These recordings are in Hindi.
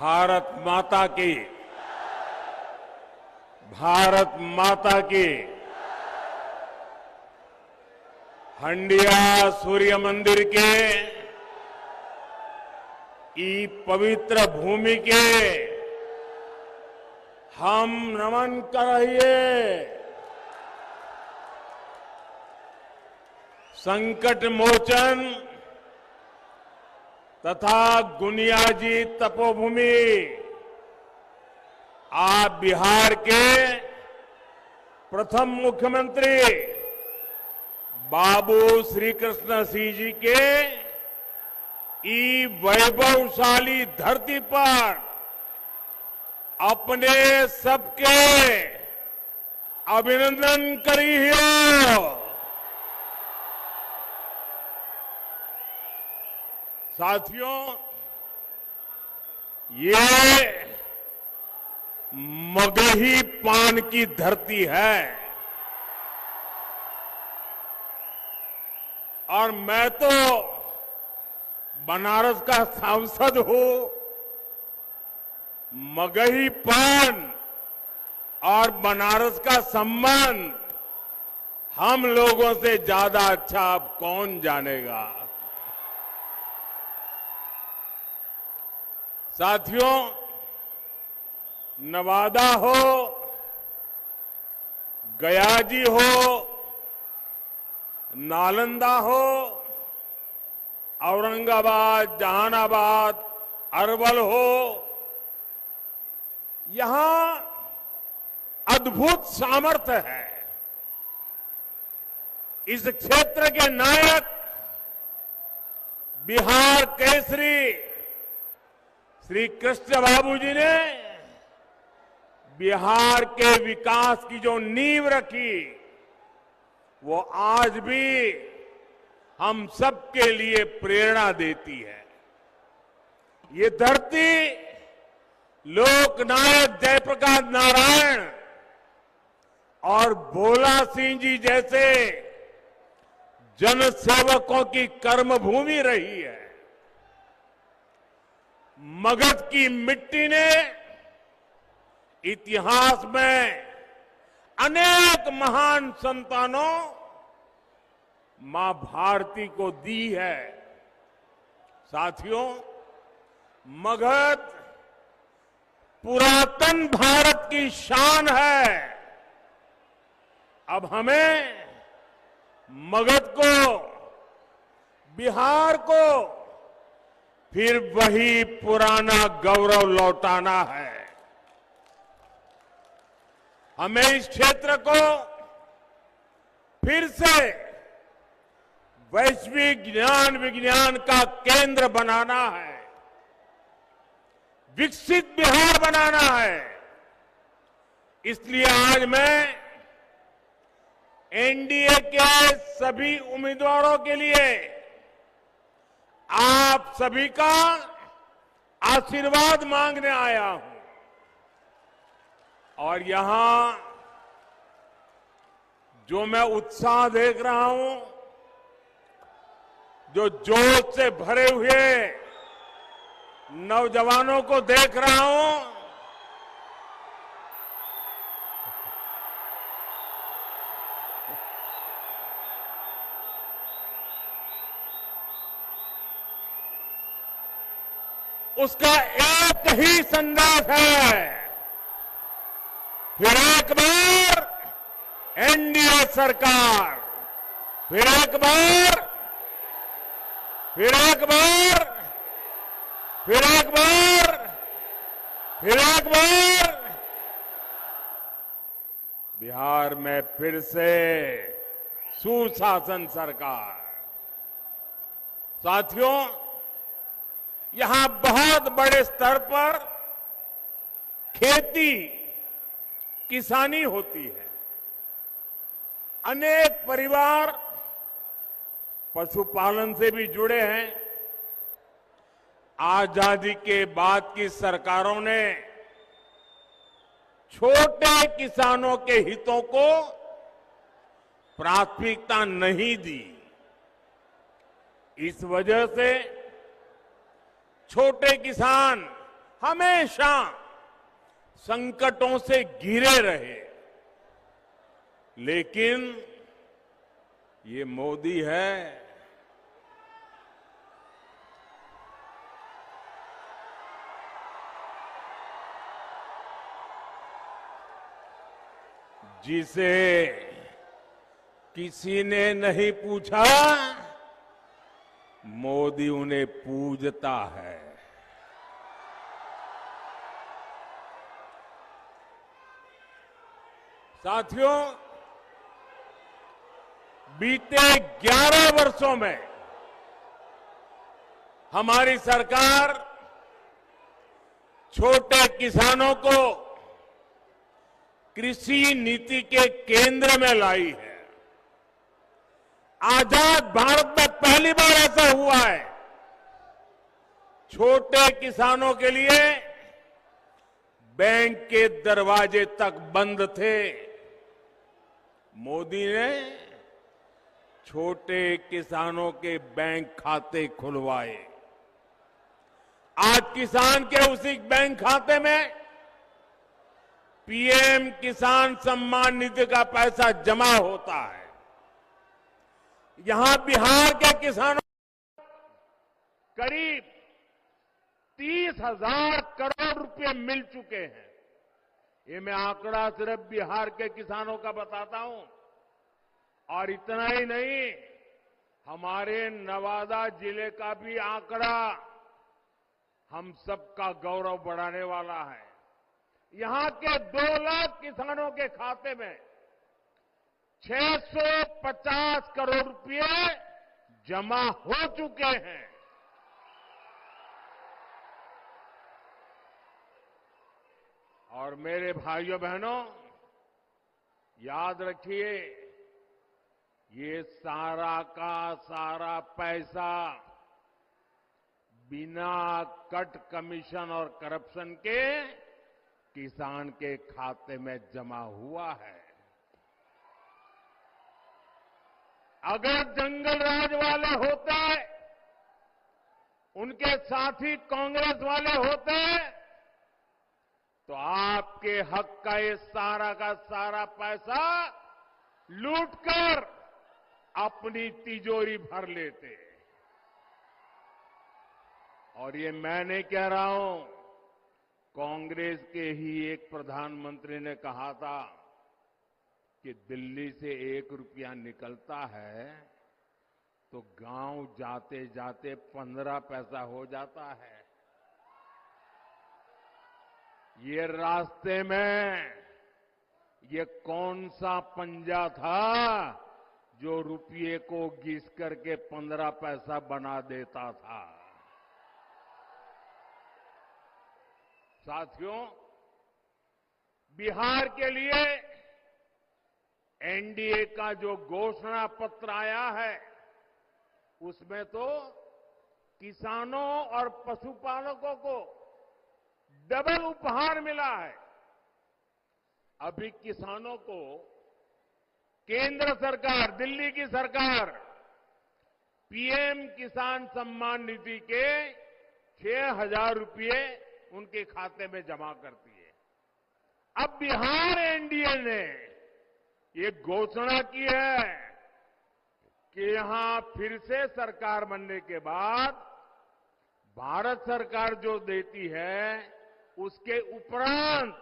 भारत माता की, भारत माता की। हंडिया सूर्य मंदिर के ई पवित्र भूमि के हम नमन करिए। संकट मोचन तथा गुनियाजी तपोभूमि आप बिहार के प्रथम मुख्यमंत्री बाबू श्री कृष्ण सिंह जी के ई वैभवशाली धरती पर अपने सबके अभिनंदन करिए। साथियों, ये मगही पान की धरती है और मैं तो बनारस का सांसद हूं। मगही पान और बनारस का संबंध हम लोगों से ज्यादा अच्छा अब कौन जानेगा। साथियों, नवादा हो, गयाजी हो, नालंदा हो, औरंगाबाद, जहानाबाद, अरवल हो, यहां अद्भुत सामर्थ्य है। इस क्षेत्र के नायक बिहार केसरी श्री कृष्ण बाबू जी ने बिहार के विकास की जो नींव रखी, वो आज भी हम सबके लिए प्रेरणा देती है। ये धरती लोकनायक जयप्रकाश नारायण और भोला सिंह जी जैसे जनसेवकों की कर्मभूमि रही है। मगध की मिट्टी ने इतिहास में अनेक महान संतानों मां भारती को दी है। साथियों, मगध पुरातन भारत की शान है। अब हमें मगध को, बिहार को फिर वही पुराना गौरव लौटाना है। हमें इस क्षेत्र को फिर से वैश्विक ज्ञान विज्ञान का केंद्र बनाना है, विकसित बिहार बनाना है। इसलिए आज मैं एनडीए के सभी उम्मीदवारों के लिए आप सभी का आशीर्वाद मांगने आया हूं। और यहां जो मैं उत्साह देख रहा हूं, जो जोश से भरे हुए नौजवानों को देख रहा हूं, उसका एक ही संदेश है, फिर एक बार एनडीए सरकार, फिर एक बार, फिर एक बार, फिर एक बार, फिर एक बार बिहार में फिर से सुशासन सरकार। साथियों, यहां बहुत बड़े स्तर पर खेती किसानी होती है। अनेक परिवार पशुपालन से भी जुड़े हैं। आजादी के बाद की सरकारों ने छोटे किसानों के हितों को प्राथमिकता नहीं दी। इस वजह से छोटे किसान हमेशा संकटों से घिरे रहे, लेकिन ये मोदी है जिसे किसी ने नहीं पूछा, मोदी उन्हें पूजता है। साथियों, बीते 11 वर्षों में हमारी सरकार छोटे किसानों को कृषि नीति के केंद्र में लाई है। आजाद भारत में पहली बार ऐसा हुआ है, छोटे किसानों के लिए बैंक के दरवाजे तक बंद थे। मोदी ने छोटे किसानों के बैंक खाते खुलवाए। आज किसान के उसी बैंक खाते में पीएम किसान सम्मान निधि का पैसा जमा होता है। यहां बिहार के किसानों करीब 30,000 करोड़ रुपए मिल चुके हैं। ये मैं आंकड़ा सिर्फ बिहार के किसानों का बताता हूं। और इतना ही नहीं, हमारे नवादा जिले का भी आंकड़ा हम सबका गौरव बढ़ाने वाला है। यहां के 2 लाख किसानों के खाते में 650 करोड़ रुपए जमा हो चुके हैं। और मेरे भाइयों बहनों, याद रखिए, ये सारा का सारा पैसा बिना कट कमीशन और करप्शन के किसान के खाते में जमा हुआ है। अगर जंगल राज वाले होते, उनके साथी कांग्रेस वाले होते, तो आपके हक का ये सारा का सारा पैसा लूटकर अपनी तिजोरी भर लेते। और ये मैं नहीं कह रहा हूं, कांग्रेस के ही एक प्रधानमंत्री ने कहा था कि दिल्ली से 1 रुपया निकलता है तो गांव जाते जाते 15 पैसा हो जाता है। ये रास्ते में ये कौन सा पंजा था जो रुपये को घिस करके 15 पैसा बना देता था। साथियों, बिहार के लिए एनडीए का जो घोषणा पत्र आया है, उसमें तो किसानों और पशुपालकों को डबल उपहार मिला है। अभी किसानों को केंद्र सरकार, दिल्ली की सरकार पीएम किसान सम्मान निधि के 6,000 रुपये उनके खाते में जमा करती है। अब बिहार एनडीए ने ये घोषणा की है कि यहां फिर से सरकार बनने के बाद भारत सरकार जो देती है, उसके उपरांत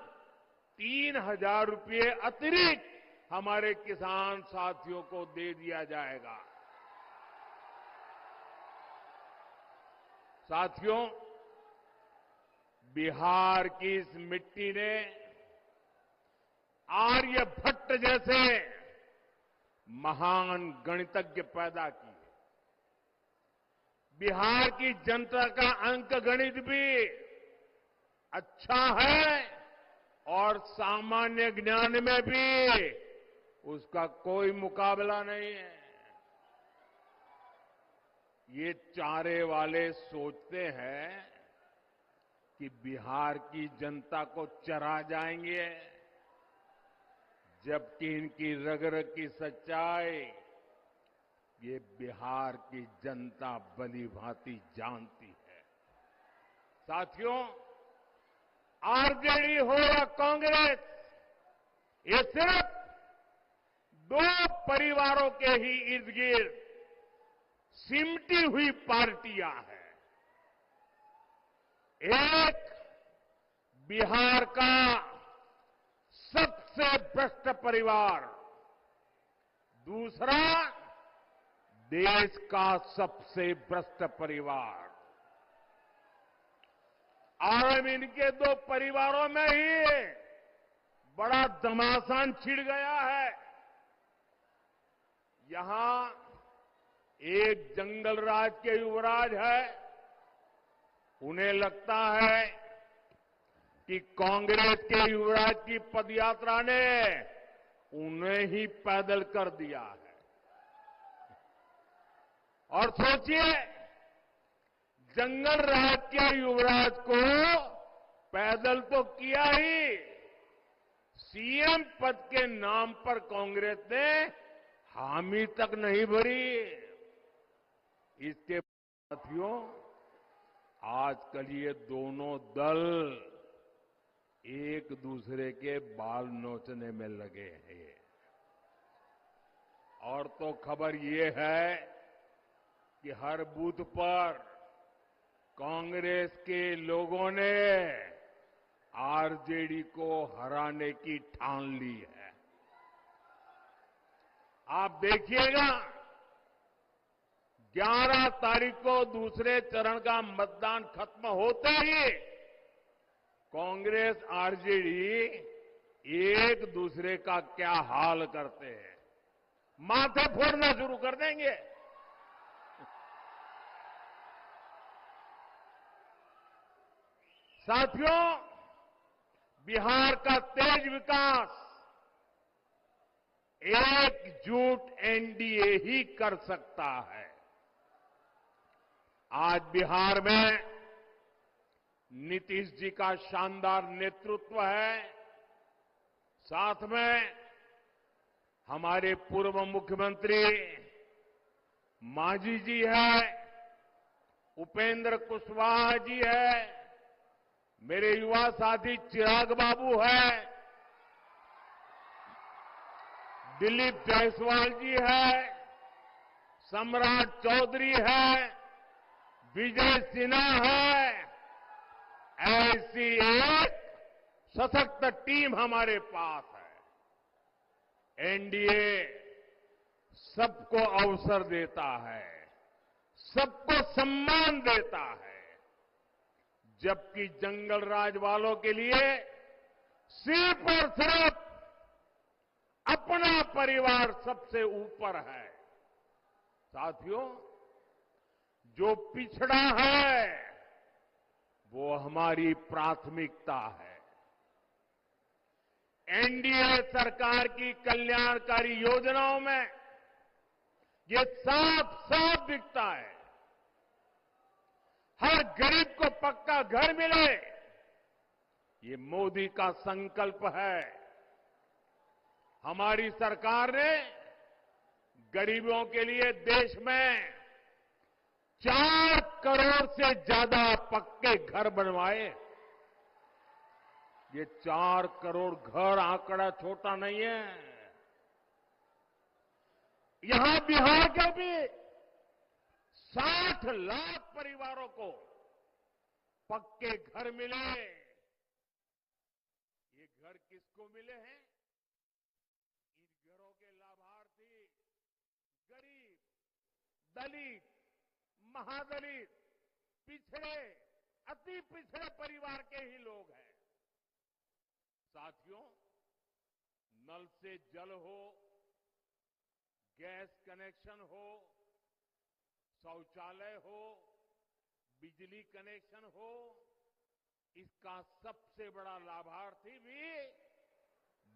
3,000 रुपये अतिरिक्त हमारे किसान साथियों को दे दिया जाएगा। साथियों, बिहार की इस मिट्टी ने आर्यभट्ट जैसे महान गणितज्ञ पैदा किए। बिहार की जनता का अंक गणित भी अच्छा है और सामान्य ज्ञान में भी उसका कोई मुकाबला नहीं है। ये चारे वाले सोचते हैं कि बिहार की जनता को चरा जाएंगे, जबकि इनकी रग रग की सच्चाई ये बिहार की जनता भली भांति जानती है। साथियों, आरजेडी हो या कांग्रेस, ये सिर्फ दो परिवारों के ही इर्द गिर्द सिमटी हुई पार्टियां हैं। एक बिहार का सबसे भ्रष्ट परिवार, दूसरा देश का सबसे भ्रष्ट परिवार। और इनके दो परिवारों में ही बड़ा घमासान छिड़ गया है। यहां एक जंगल राज के युवराज है, उन्हें लगता है कि कांग्रेस के युवराज की पदयात्रा ने उन्हें ही पैदल कर दिया है। और सोचिए, जंगल राज के युवराज को पैदल तो किया ही, सीएम पद के नाम पर कांग्रेस ने हामी तक नहीं भरी। इसके साथियों, आजकल ये दोनों दल एक दूसरे के बाल नोचने में लगे हैं। और तो खबर ये है कि हर बूथ पर कांग्रेस के लोगों ने आरजेडी को हराने की ठान ली है। आप देखिएगा, 11 तारीख को दूसरे चरण का मतदान खत्म होते ही कांग्रेस आरजेडी एक दूसरे का क्या हाल करते हैं, माथे फोड़ना शुरू कर देंगे। साथियों, बिहार का तेज विकास एकजुट एनडीए ही कर सकता है। आज बिहार में नीतीश जी का शानदार नेतृत्व है, साथ में हमारे पूर्व मुख्यमंत्री मांझी जी है, उपेंद्र कुशवाहा जी है, मेरे युवा साथी चिराग बाबू है, दिलीप जायसवाल जी है, सम्राट चौधरी है, विजय सिन्हा है। ऐसी एक सशक्त टीम हमारे पास है। एनडीए सबको अवसर देता है, सबको सम्मान देता है, जबकि जंगल राज वालों के लिए सिर्फ और सिर्फ अपना परिवार सबसे ऊपर है। साथियों, जो पिछड़ा है वो हमारी प्राथमिकता है। एनडीए सरकार की कल्याणकारी योजनाओं में ये साफ साफ दिखता है। हर गरीब को पक्का घर मिले, ये मोदी का संकल्प है। हमारी सरकार ने गरीबों के लिए देश में 4 करोड़ से ज्यादा पक्के घर बनवाए। ये 4 करोड़ घर आंकड़ा छोटा नहीं है। यहां बिहार के भी 60 लाख परिवारों को पक्के घर मिले। ये घर किसको मिले हैं? इन घरों के लाभार्थी गरीब, दलित, महादलित, पिछड़े, अति पिछड़े परिवार के ही लोग हैं। साथियों, नल से जल हो, गैस कनेक्शन हो, शौचालय हो, बिजली कनेक्शन हो, इसका सबसे बड़ा लाभार्थी भी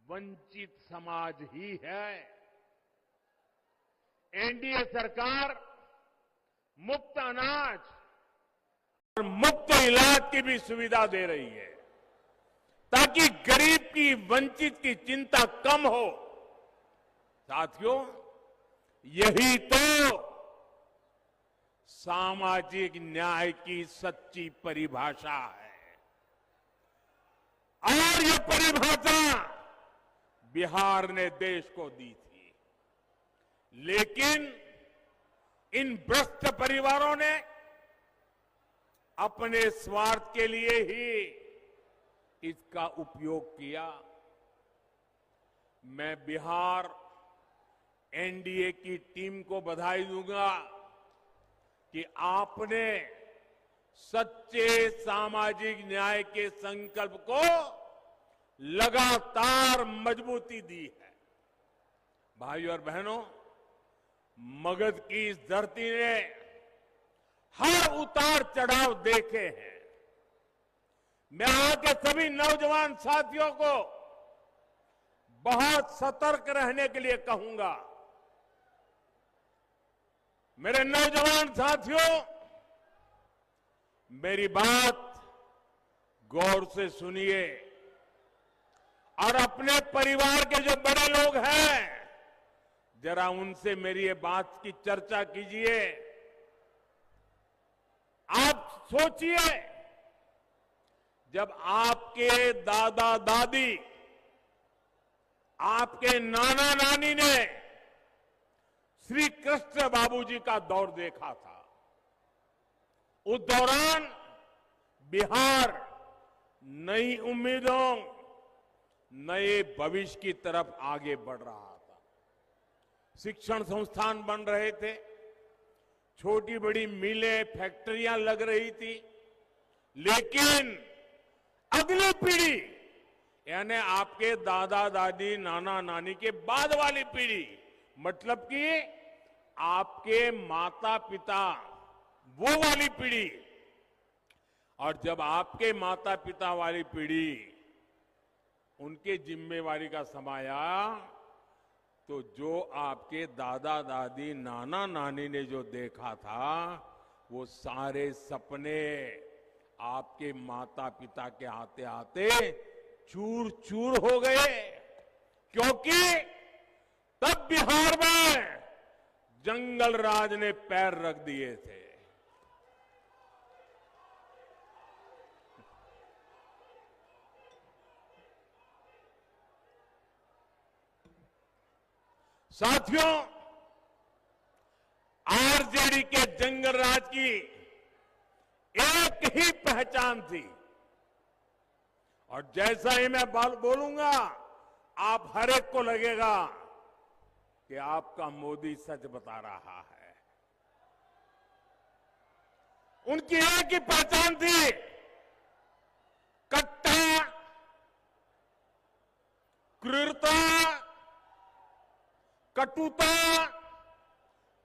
वंचित समाज ही है। एनडीए सरकार मुफ्त अनाज और मुफ्त इलाज की भी सुविधा दे रही है, ताकि गरीब की, वंचित की चिंता कम हो। साथियों, यही तो सामाजिक न्याय की सच्ची परिभाषा है। बिहार ने देश को दी थी। लेकिन इन भ्रष्ट परिवारों ने अपने स्वार्थ के लिए ही इसका उपयोग किया। मैं बिहार एनडीए की टीम को बधाई दूंगा कि आपने सच्चे सामाजिक न्याय के संकल्प को लगातार मजबूती दी है। भाइयों और बहनों, मगध की इस धरती ने हर उतार चढ़ाव देखे हैं। मैं यहां के सभी नौजवान साथियों को बहुत सतर्क रहने के लिए कहूंगा। मेरे नौजवान साथियों, मेरी बात गौर से सुनिए और अपने परिवार के जो बड़े लोग हैं, जरा उनसे मेरी ये बात की चर्चा कीजिए। आप सोचिए, जब आपके दादा दादी, आपके नाना नानी ने श्री कृष्ण बाबूजी का दौर देखा था, उस दौरान बिहार नई उम्मीदों, नए भविष्य की तरफ आगे बढ़ रहा था। शिक्षण संस्थान बन रहे थे, छोटी बड़ी मिलें, फैक्ट्रियां लग रही थी। लेकिन अगली पीढ़ी, यानी आपके दादा दादी, नाना नानी के बाद वाली पीढ़ी, मतलब कि आपके माता पिता, वो वाली पीढ़ी, और जब आपके माता पिता वाली पीढ़ी उनके जिम्मेवारी का समय आया, तो जो आपके दादा दादी, नाना नानी ने जो देखा था, वो सारे सपने आपके माता पिता के आते आते चूर चूर हो गए। क्योंकि तब बिहार में जंगल राज ने पैर रख दिए थे। साथियों, आरजेडी के जंगल राज की एक ही पहचान थी, और जैसा ही मैं बोलूंगा, आप हर एक को लगेगा कि आपका मोदी सच बता रहा है। उनकी एक ही पहचान थी, कट्टा, क्रूरता, कटुता,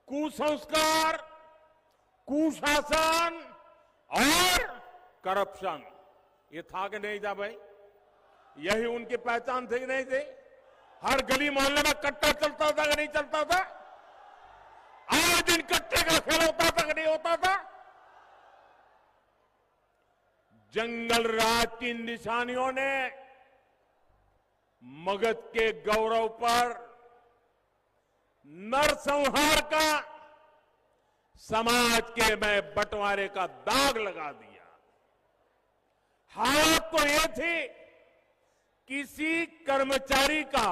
कुसंस्कार, कुशासन और करप्शन। ये था कि नहीं था भाई? यही उनकी पहचान थी कि नहीं थी? हर गली मोहल्ले में कट्टा चलता था कि नहीं चलता था? आए दिन कट्टे का खेल होता था कि नहीं होता था? जंगल राज की निशानियों ने मगध के गौरव पर नरसंहार का, समाज के में बंटवारे का दाग लगा दिया। हालत तो यह थी, किसी कर्मचारी का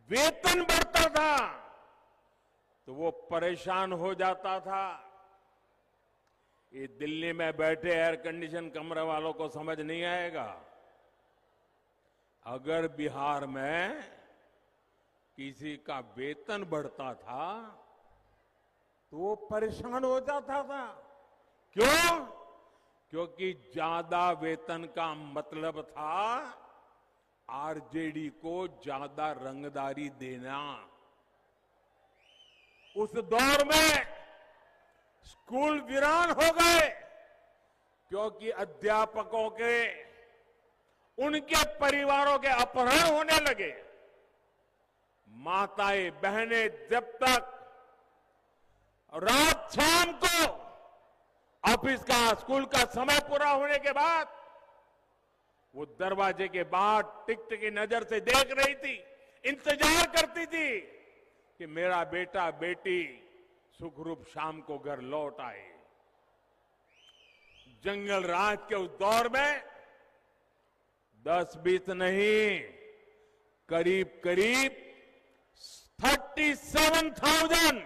वेतन बढ़ता था तो वो परेशान हो जाता था। ये दिल्ली में बैठे एयर कंडीशन कमरे वालों को समझ नहीं आएगा। अगर बिहार में किसी का वेतन बढ़ता था तो वो परेशान हो जाता था। क्यों? क्योंकि ज्यादा वेतन का मतलब था आरजेडी को ज्यादा रंगदारी देना। उस दौर में स्कूल वीरान हो गए, क्योंकि अध्यापकों के, उनके परिवारों के अपहरण होने लगे। माताएं बहनें जब तक रात शाम को ऑफिस का, स्कूल का समय पूरा होने के बाद वो दरवाजे के बाहर टिकटिकी नजर से देख रही थी, इंतजार करती थी कि मेरा बेटा बेटी सुखरूप शाम को घर लौट आए। जंगल राज के उस दौर में 10-20 नहीं, करीब करीब 37,000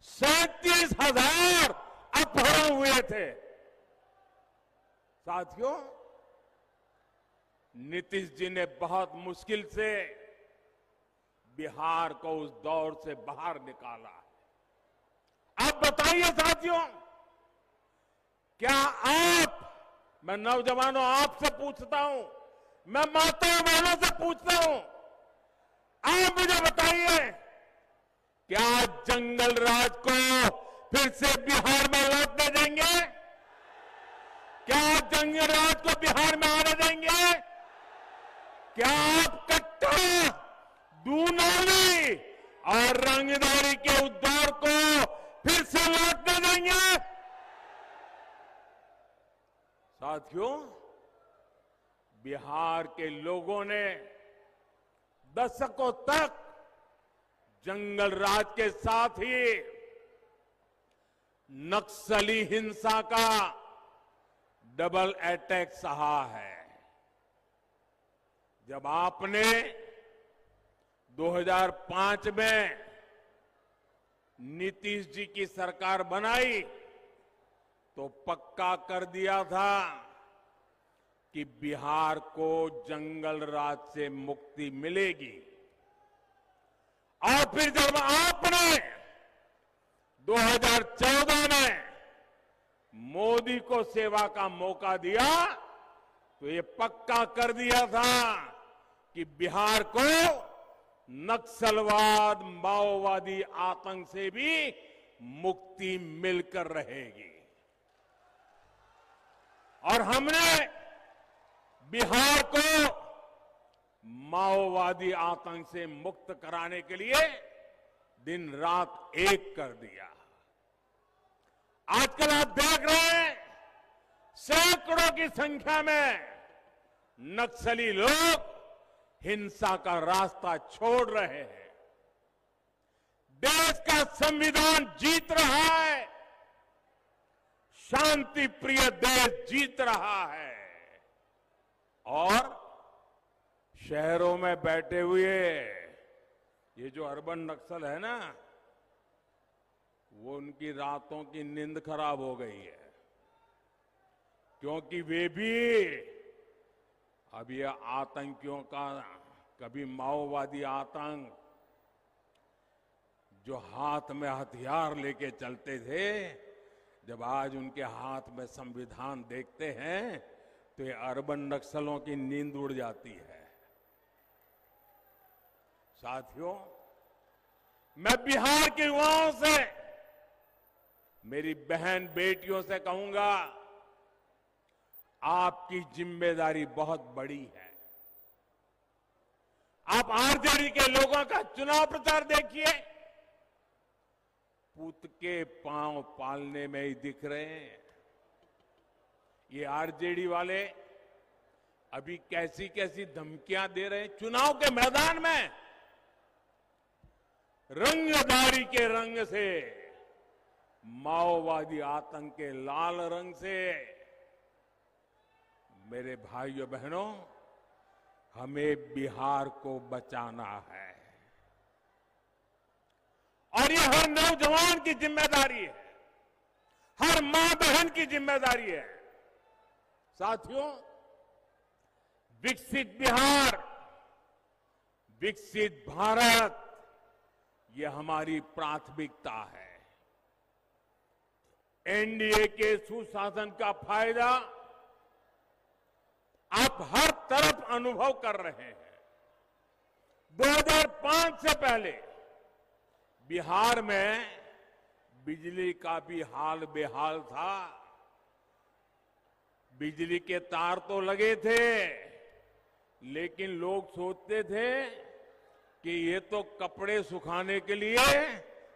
37,000 अपहरण हुए थे। साथियों, नीतीश जी ने बहुत मुश्किल से बिहार को उस दौर से बाहर निकाला। आप बताइए साथियों, क्या आप, मैं नौजवानों आपसे पूछता हूं, मैं माताओं बहनों से पूछता हूं, आप मुझे बताइए, क्या जंगल राज को फिर से बिहार में लौटने देंगे? क्या जंगल राज को बिहार में आने देंगे? क्या आप कट्टा, दूनाली और रंगदारी के उस दौर को फिर से लौटने देंगे? साथियों, बिहार के लोगों ने दशकों तक जंगल राज के साथ ही नक्सली हिंसा का डबल अटैक सहा है। जब आपने 2005 में नीतीश जी की सरकार बनाई तो पक्का कर दिया था कि बिहार को जंगल राज से मुक्ति मिलेगी। और फिर जब आपने 2014 में मोदी को सेवा का मौका दिया तो ये पक्का कर दिया था कि बिहार को नक्सलवाद, माओवादी आतंक से भी मुक्ति मिलकर रहेगी। और हमने बिहार को माओवादी आतंक से मुक्त कराने के लिए दिन रात एक कर दिया। आजकल आप देख रहे हैं, सैकड़ों की संख्या में नक्सली लोग हिंसा का रास्ता छोड़ रहे हैं। देश का संविधान जीत रहा है, शांति प्रिय देश जीत रहा है। और शहरों में बैठे हुए ये जो अर्बन नक्सल है ना, वो उनकी रातों की नींद खराब हो गई है, क्योंकि वे भी अब ये आतंकियों का, कभी माओवादी आतंक जो हाथ में हथियार लेके चलते थे, जब आज उनके हाथ में संविधान देखते हैं तो ये अर्बन नक्सलों की नींद उड़ जाती है। साथियों, मैं बिहार के युवाओं से, मेरी बहन बेटियों से कहूंगा, आपकी जिम्मेदारी बहुत बड़ी है। आप आरजेडी के लोगों का चुनाव प्रचार देखिए, पूत के पांव पालने में ही दिख रहे हैं। ये आरजेडी वाले अभी कैसी कैसी धमकियां दे रहे हैं चुनाव के मैदान में। रंगदारी के रंग से, माओवादी आतंक के लाल रंग से, मेरे भाइयों बहनों, हमें बिहार को बचाना है। और ये हर नौजवान की जिम्मेदारी है, हर मां बहन की जिम्मेदारी है। साथियों, विकसित बिहार, विकसित भारत, ये हमारी प्राथमिकता है। एनडीए के सुशासन का फायदा आप हर तरफ अनुभव कर रहे हैं। 2005 से पहले बिहार में बिजली का भी हाल बेहाल था। बिजली के तार तो लगे थे, लेकिन लोग सोचते थे कि ये तो कपड़े सुखाने के लिए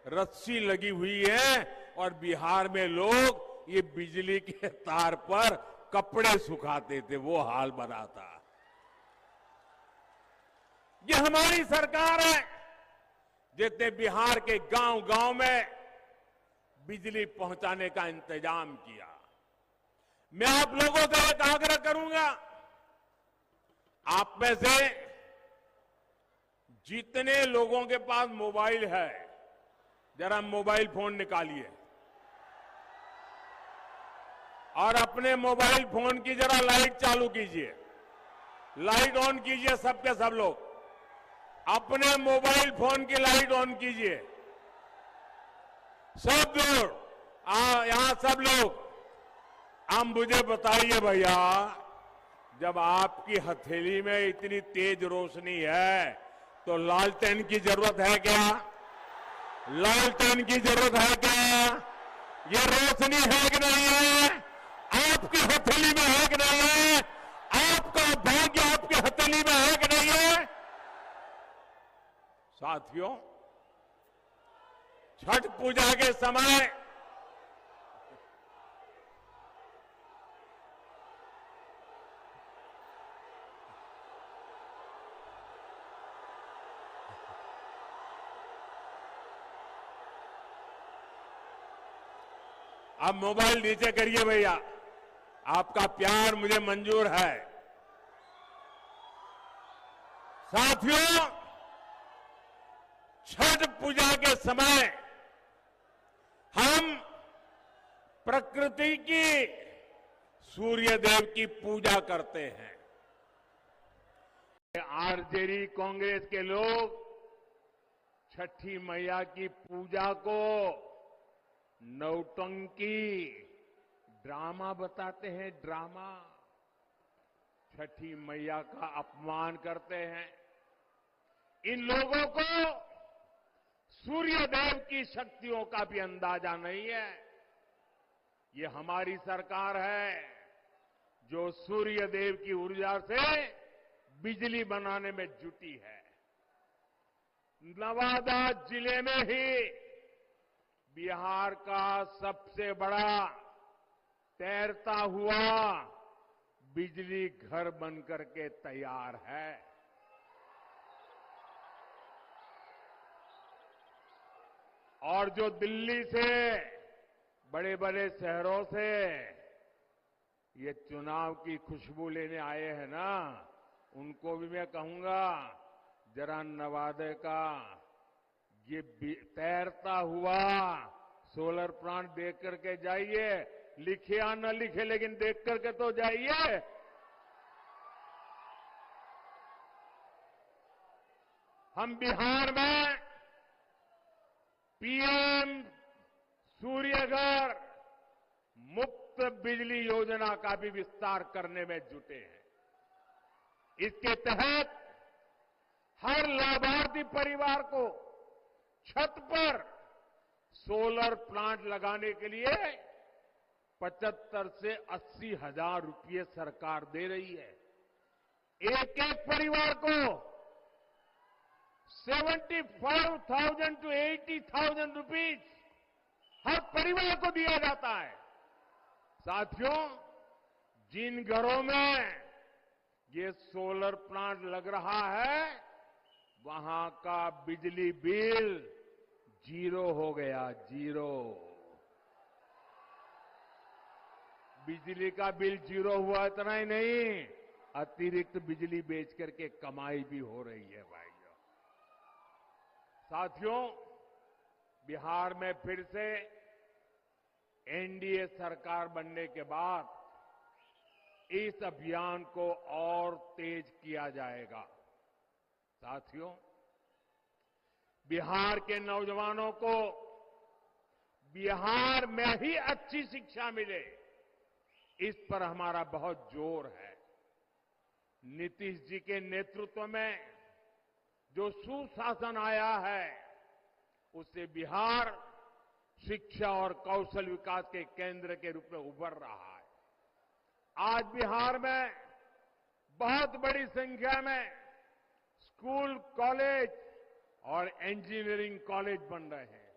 रस्सी लगी हुई है और बिहार में लोग ये बिजली के तार पर कपड़े सुखाते थे, वो हाल बना था। ये हमारी सरकार है जिसने बिहार के गांव-गांव में बिजली पहुंचाने का इंतजाम किया। मैं आप लोगों से एक आग्रह करूंगा, आप में से जितने लोगों के पास मोबाइल है, जरा मोबाइल फोन निकालिए और अपने मोबाइल फोन की जरा लाइट चालू कीजिए, लाइट ऑन कीजिए। सबके सब लोग अपने मोबाइल फोन की लाइट ऑन कीजिए। सब लोग यहां सब लोग, आप मुझे बताइए भैया, जब आपकी हथेली में इतनी तेज रोशनी है तो लालटेन की जरूरत है क्या? लालटेन की जरूरत है क्या? ये रोशनी है कि नहीं है? आपकी हथेली में है कि नहीं है? आपका भाग्य आपकी हथेली में है कि नहीं है? साथियों, छठ पूजा के समय आप मोबाइल नीचे करिए भैया, आपका प्यार मुझे मंजूर है। साथियों, छठ पूजा के समय हम प्रकृति की, सूर्य देव की पूजा करते हैं। आरजेडी कांग्रेस के लोग छठी मैया की पूजा को नौटंकी, ड्रामा बताते हैं, ड्रामा। छठी मैया का अपमान करते हैं। इन लोगों को सूर्य देव की शक्तियों का भी अंदाजा नहीं है। ये हमारी सरकार है जो सूर्य देव की ऊर्जा से बिजली बनाने में जुटी है। नवादा जिले में ही बिहार का सबसे बड़ा तैरता हुआ बिजली घर बनकर के तैयार है। और जो दिल्ली से, बड़े बड़े शहरों से ये चुनाव की खुशबू लेने आए हैं ना, उनको भी मैं कहूंगा, जरा नवादा का ये तैरता हुआ सोलर प्लांट देख करके जाइए। लिखे या न लिखे, लेकिन देख करके तो जाइए। हम बिहार में पीएम सूर्यघर मुफ्त बिजली योजना का भी विस्तार करने में जुटे हैं। इसके तहत हर लाभार्थी परिवार को छत पर सोलर प्लांट लगाने के लिए 75 से 80 हजार रुपये सरकार दे रही है। एक एक परिवार को 75,000 to 80,000 रुपीज हर परिवार को दिया जाता है। साथियों, जिन घरों में ये सोलर प्लांट लग रहा है, वहां का बिजली बिल 0 हो गया, 0। बिजली का बिल 0 हुआ, इतना ही नहीं, अतिरिक्त बिजली बेच करके कमाई भी हो रही है भाइयों। साथियों, बिहार में फिर से एनडीए सरकार बनने के बाद इस अभियान को और तेज किया जाएगा। साथियों, बिहार के नौजवानों को बिहार में ही अच्छी शिक्षा मिले, इस पर हमारा बहुत जोर है। नीतीश जी के नेतृत्व में जो सुशासन आया है, उससे बिहार शिक्षा और कौशल विकास के केंद्र के रूप में उभर रहा है। आज बिहार में बहुत बड़ी संख्या में स्कूल, कॉलेज और इंजीनियरिंग कॉलेज बन रहे हैं।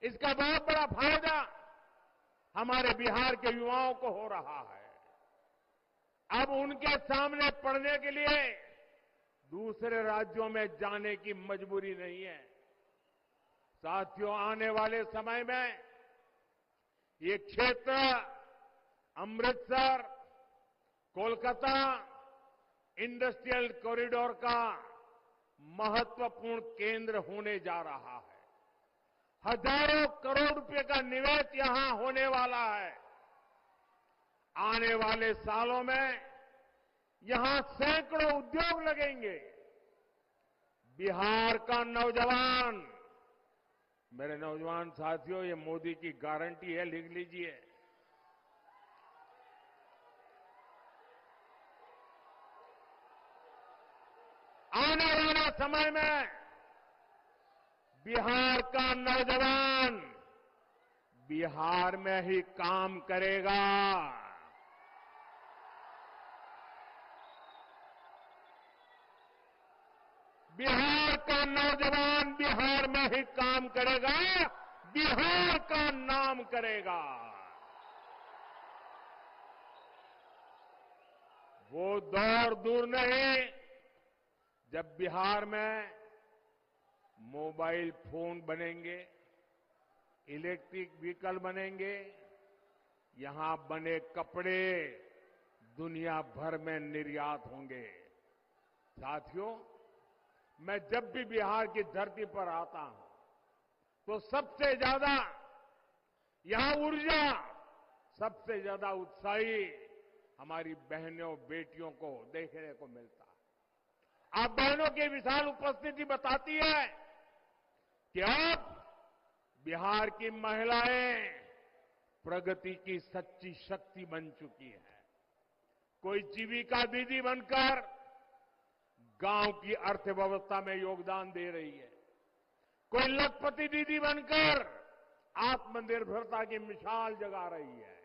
इसका बहुत बड़ा फायदा हमारे बिहार के युवाओं को हो रहा है। अब उनके सामने पढ़ने के लिए दूसरे राज्यों में जाने की मजबूरी नहीं है। साथियों, आने वाले समय में ये क्षेत्र अमृतसर, कोलकाता इंडस्ट्रियल कॉरिडोर का महत्वपूर्ण केंद्र होने जा रहा है। हजारों करोड़ रुपए का निवेश यहां होने वाला है। आने वाले सालों में यहां सैकड़ों उद्योग लगेंगे। बिहार का नौजवान, मेरे नौजवान साथियों, ये मोदी की गारंटी है, लिख लीजिए। आने वाले समय में बिहार का नौजवान बिहार में ही काम करेगा। बिहार का नौजवान बिहार में ही काम करेगा, बिहार का नाम करेगा। वो दौर दूर नहीं जब बिहार में मोबाइल फोन बनेंगे, इलेक्ट्रिक व्हीकल बनेंगे, यहां बने कपड़े दुनिया भर में निर्यात होंगे। साथियों, मैं जब भी बिहार की धरती पर आता हूं तो सबसे ज्यादा यहां ऊर्जा, सबसे ज्यादा उत्साही हमारी बहनों बेटियों को देखने को मिलता है। आप बहनों की विशाल उपस्थिति बताती है कि अब बिहार की महिलाएं प्रगति की सच्ची शक्ति बन चुकी है। कोई जीविका दीदी बनकर गांव की अर्थव्यवस्था में योगदान दे रही है, कोई लखपति दीदी बनकर आत्मनिर्भरता की मिसाल जगा रही है,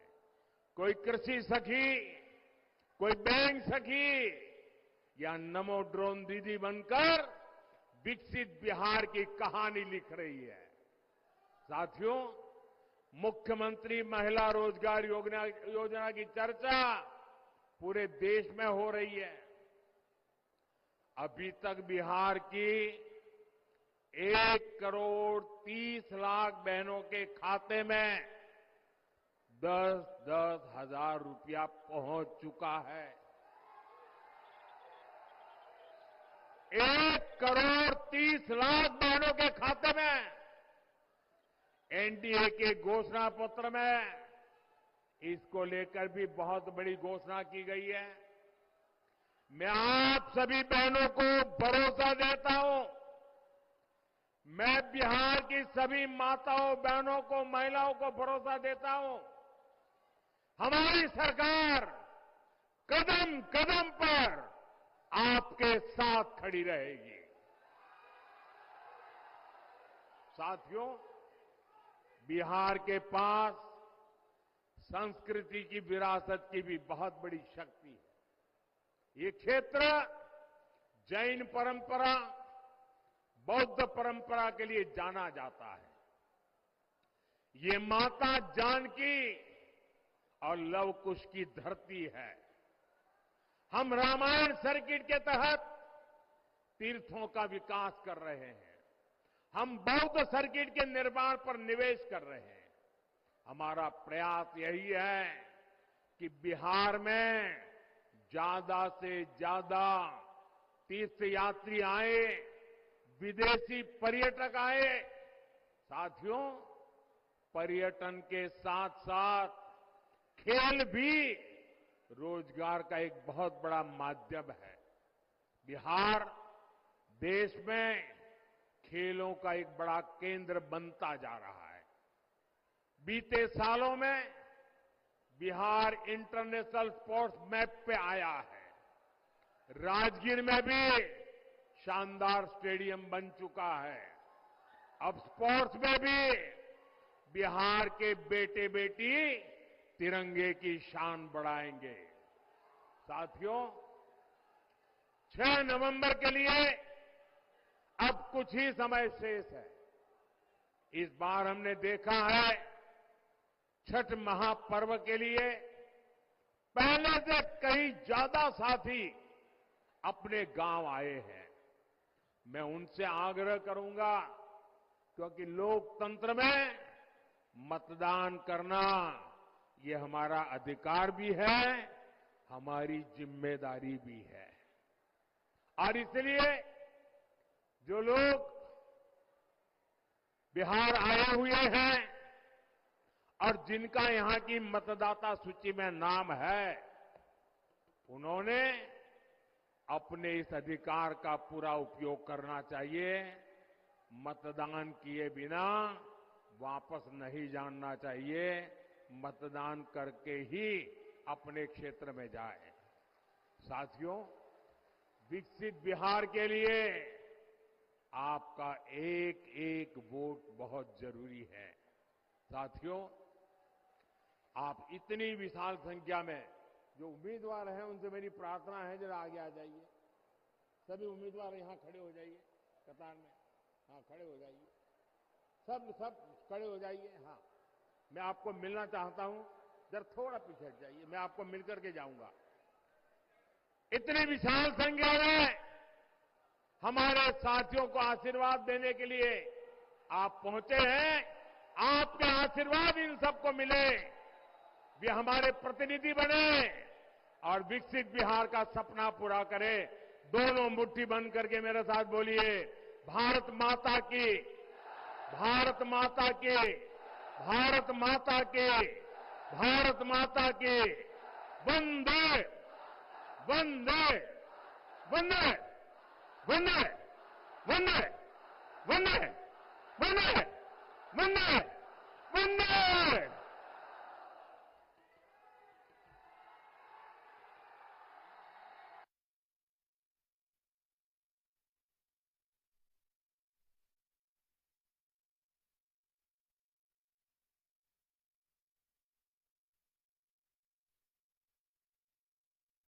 कोई कृषि सखी, कोई बैंक सखी या नमो ड्रोन दीदी बनकर विकसित बिहार की कहानी लिख रही है। साथियों, मुख्यमंत्री महिला रोजगार योजना की चर्चा पूरे देश में हो रही है। अभी तक बिहार की 1,30,00,000 बहनों के खाते में 10-10 हजार रुपया पहुंच चुका है। 1,30,00,000 बहनों के खाते में एनडीए के घोषणा पत्र में इसको लेकर भी बहुत बड़ी घोषणा की गई है। मैं आप सभी बहनों को भरोसा देता हूं, मैं बिहार की सभी माताओं बहनों को, महिलाओं को भरोसा देता हूं, हमारी सरकार कदम कदम पर आपके साथ खड़ी रहेगी। साथियों, बिहार के पास संस्कृति की विरासत की भी बहुत बड़ी शक्ति है। ये क्षेत्र जैन परंपरा, बौद्ध परंपरा के लिए जाना जाता है। ये माता जानकी और लव कुश की धरती है। हम रामायण सर्किट के तहत तीर्थों का विकास कर रहे हैं। हम बौद्ध सर्किट के निर्माण पर निवेश कर रहे हैं। हमारा प्रयास यही है कि बिहार में ज्यादा से ज्यादा तीर्थयात्री आए, विदेशी पर्यटक आए। साथियों, पर्यटन के साथ साथ खेल भी रोजगार का एक बहुत बड़ा माध्यम है। बिहार देश में खेलों का एक बड़ा केंद्र बनता जा रहा है। बीते सालों में बिहार इंटरनेशनल स्पोर्ट्स मैप पे आया है। राजगीर में भी शानदार स्टेडियम बन चुका है। अब स्पोर्ट्स में भी बिहार के बेटे बेटी तिरंगे की शान बढ़ाएंगे। साथियों, 6 नवंबर के लिए अब कुछ ही समय शेष है। इस बार हमने देखा है छठ महापर्व के लिए पहले से कहीं ज्यादा साथी अपने गांव आए हैं। मैं उनसे आग्रह करूंगा, क्योंकि लोकतंत्र में मतदान करना ये हमारा अधिकार भी है, हमारी जिम्मेदारी भी है। और इसलिए जो लोग बिहार आए हुए हैं और जिनका यहां की मतदाता सूची में नाम है, उन्होंने अपने इस अधिकार का पूरा उपयोग करना चाहिए। मतदान किए बिना वापस नहीं जाना चाहिए। मतदान करके ही अपने क्षेत्र में जाए। साथियों, विकसित बिहार के लिए आपका एक एक वोट बहुत जरूरी है। साथियों, आप इतनी विशाल संख्या में जो उम्मीदवार हैं, उनसे मेरी प्रार्थना है, जरा आगे आ जाइए। सभी उम्मीदवार यहां खड़े हो जाइए कतार में। हाँ, खड़े हो जाइए। सब खड़े हो जाइए। हाँ, मैं आपको मिलना चाहता हूं। जरा थोड़ा पीछे हट जाइए, मैं आपको मिलकर के जाऊंगा। इतनी विशाल संख्या में हमारे साथियों को आशीर्वाद देने के लिए आप पहुंचे हैं। आपके आशीर्वाद इन सबको मिले, वे हमारे प्रतिनिधि बने और विकसित बिहार का सपना पूरा करें। दोनों मुट्ठी बंद करके मेरे साथ बोलिए, भारत माता की, भारत माता की, भारत माता की, भारत माता की। वंदे वंदे वंदे वंदे वंदे वंदे वंदे वंदे